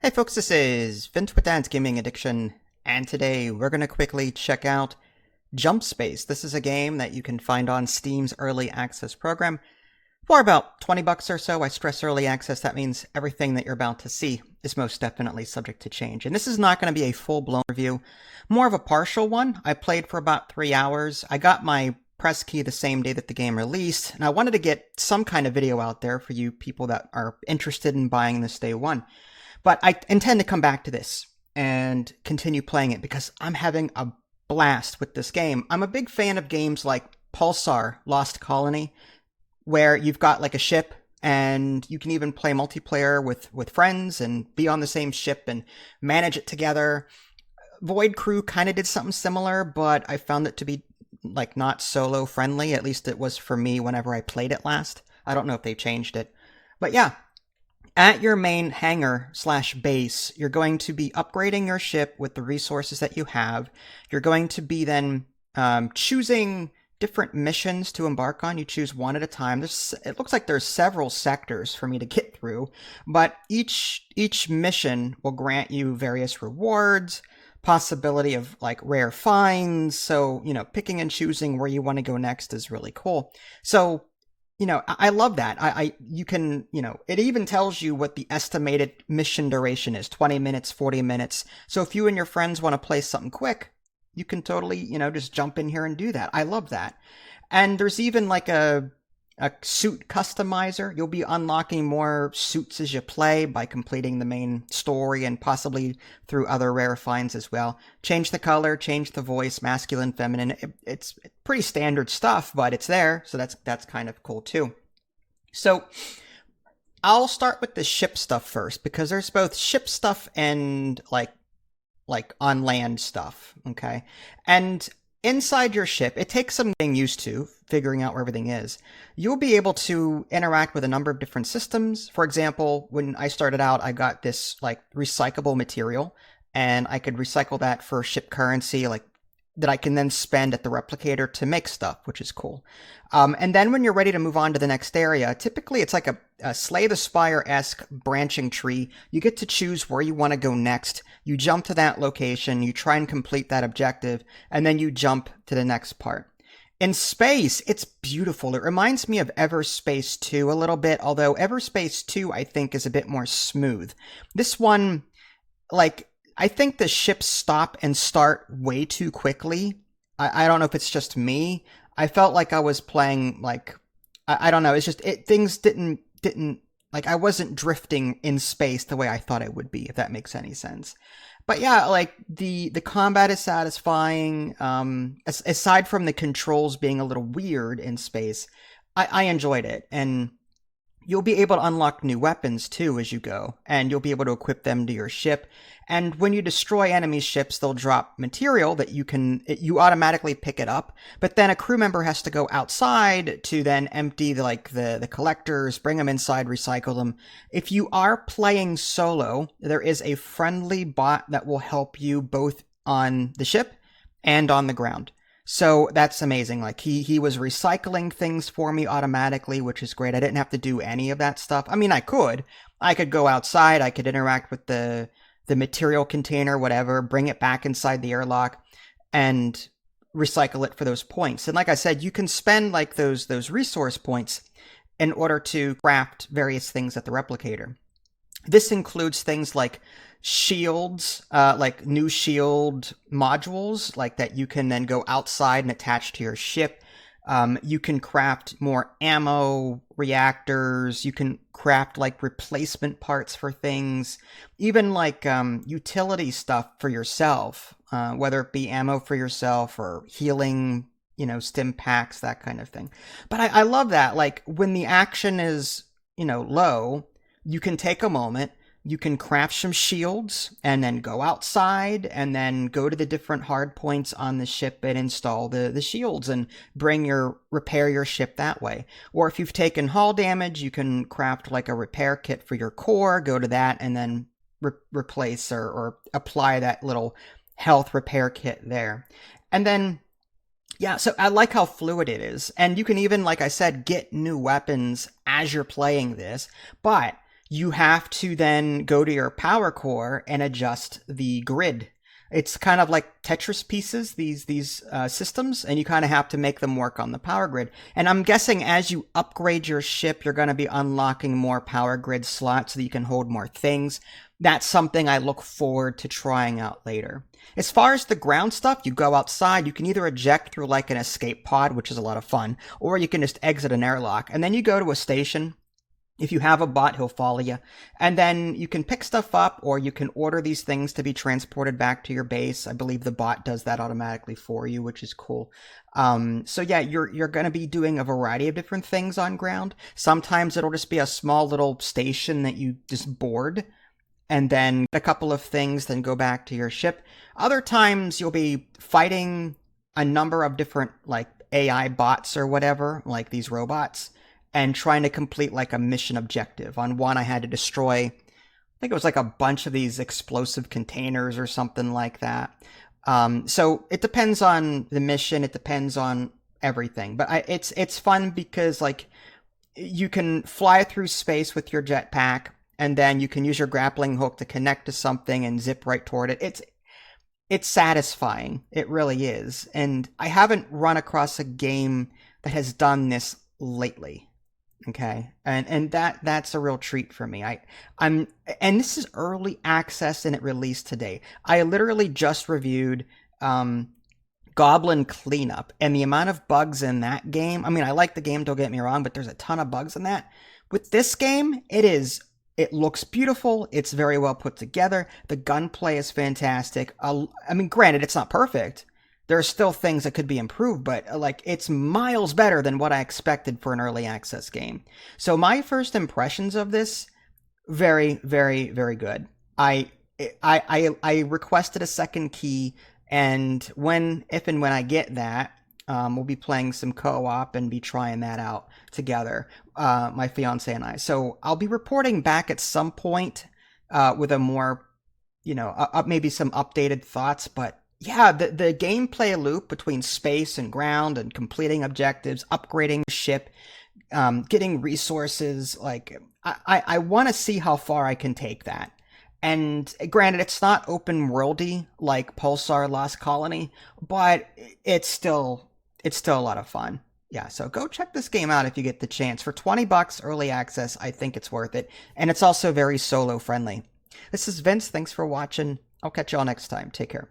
Hey folks, this is Vince with Dad's Gaming Addiction, and today we're going to quickly check out JumpSpace. This is a game that you can find on Steam's Early Access program for about 20 bucks or so. I stress early access, that means everything that you're about to see is most definitely subject to change. And this is not going to be a full-blown review, more of a partial one. I played for about 3 hours. I got my press key the same day that the game released, and I wanted to get some kind of video out there for you people that are interested in buying this day one. But I intend to come back to this and continue playing it because I'm having a blast with this game. I'm a big fan of games like Pulsar Lost Colony, where you've got like a ship and you can even play multiplayer with friends and be on the same ship and manage it together. Void Crew kind of did something similar, but I found it to be like not solo friendly. At least it was for me whenever I played it last. I don't know if they changed it. But yeah. At your main hangar/base, you're going to be upgrading your ship with the resources that you have. You're going to be then choosing different missions to embark on. You choose one at a time. It looks like there's several sectors for me to get through, but each mission will grant you various rewards, possibility of like rare finds. So, picking and choosing where you want to go next is really cool. So, I love that. You can, it even tells you what the estimated mission duration is, 20 minutes, 40 minutes. So if you and your friends want to play something quick, you can totally, just jump in here and do that. I love that. And there's even like a suit customizer. You'll be unlocking more suits as you play by completing the main story and possibly through other rare finds as well. Change the color, change the voice, masculine, feminine. It's pretty standard stuff, but it's there, so that's kind of cool too. So I'll start with the ship stuff first because there's both ship stuff and like on land stuff, okay? And inside your ship, it takes some getting used to, figuring out where everything is. You'll be able to interact with a number of different systems. For example, when I started out, I got this like recyclable material, and I could recycle that for ship currency, like that I can then spend at the replicator to make stuff, which is cool. And then when you're ready to move on to the next area, typically it's like a Slay the Spire-esque branching tree. You get to choose where you want to go next. You jump to that location, you try and complete that objective, and then you jump to the next part. In space, it's beautiful. It reminds me of Everspace 2 a little bit, although Everspace 2 I think is a bit more smooth. This one, I think the ships stop and start way too quickly. I don't know if it's just me. I felt like I was playing I don't know. It's just things didn't like I wasn't drifting in space the way I thought it would be, if that makes any sense. But yeah, like the combat is satisfying. Aside from the controls being a little weird in space, I enjoyed it, and you'll be able to unlock new weapons too as you go, and you'll be able to equip them to your ship. And when you destroy enemy ships, they'll drop material that you automatically pick it up. But then a crew member has to go outside to then empty the collectors, bring them inside, recycle them. If you are playing solo, there is a friendly bot that will help you both on the ship and on the ground. So that's amazing. Like he was recycling things for me automatically, which is great. I didn't have to do any of that stuff. I mean, I could go outside. I could interact with the material container, whatever, bring it back inside the airlock and recycle it for those points. And like I said, you can spend like those resource points in order to craft various things at the replicator. This includes things like shields, like new shield modules, like that you can then go outside and attach to your ship. You can craft more ammo, reactors. You can craft like replacement parts for things, even like utility stuff for yourself, whether it be ammo for yourself or healing, stim packs, that kind of thing. But I love that. Like when the action is, low, you can take a moment. You can craft some shields and then go outside and then go to the different hard points on the ship and install the shields and repair your ship that way. Or if you've taken hull damage, you can craft like a repair kit for your core, go to that and then replace or apply that little health repair kit there. And then, yeah, so I like how fluid it is. And you can even, like I said, get new weapons as you're playing this. But you have to then go to your power core and adjust the grid. It's kind of like Tetris pieces, these systems, and you kind of have to make them work on the power grid. And I'm guessing as you upgrade your ship, you're going to be unlocking more power grid slots so that you can hold more things. That's something I look forward to trying out later. As far as the ground stuff, you go outside, you can either eject through like an escape pod, which is a lot of fun, or you can just exit an airlock, and then you go to a station. If you have a bot, he'll follow you. And then you can pick stuff up, or you can order these things to be transported back to your base. I believe the bot does that automatically for you, which is cool. So yeah, you're going to be doing a variety of different things on ground. Sometimes it'll just be a small little station that you just board, and then a couple of things, then go back to your ship. Other times you'll be fighting a number of different like AI bots or whatever, like these robots, and trying to complete like a mission objective. On one, I had to destroy, I think it was like a bunch of these explosive containers or something like that. So it depends on the mission. It depends on everything. But it's fun because like you can fly through space with your jetpack, and then you can use your grappling hook to connect to something and zip right toward it. It's satisfying. It really is. And I haven't run across a game that has done this lately. Okay, and that's a real treat for me. And this is early access and it released today. I literally just reviewed Goblin Cleanup, and the amount of bugs in that game. I mean, I like the game, don't get me wrong, but there's a ton of bugs in that. With this game, it looks beautiful. It's very well put together. The gunplay is fantastic. I mean, granted, it's not perfect. There are still things that could be improved, but like it's miles better than what I expected for an early access game. So my first impressions of this, very, very, very good. I requested a second key, and if and when I get that, we'll be playing some co-op and be trying that out together, my fiance and I. So I'll be reporting back at some point with a more, maybe some updated thoughts, but yeah, the gameplay loop between space and ground and completing objectives, upgrading ship, getting resources, like I want to see how far I can take that. And granted, it's not open worldy like Pulsar Lost Colony, but it's still a lot of fun. Yeah, so go check this game out if you get the chance. For $20 early access, I think it's worth it. And it's also very solo friendly. This is Vince. Thanks for watching. I'll catch y'all next time. Take care.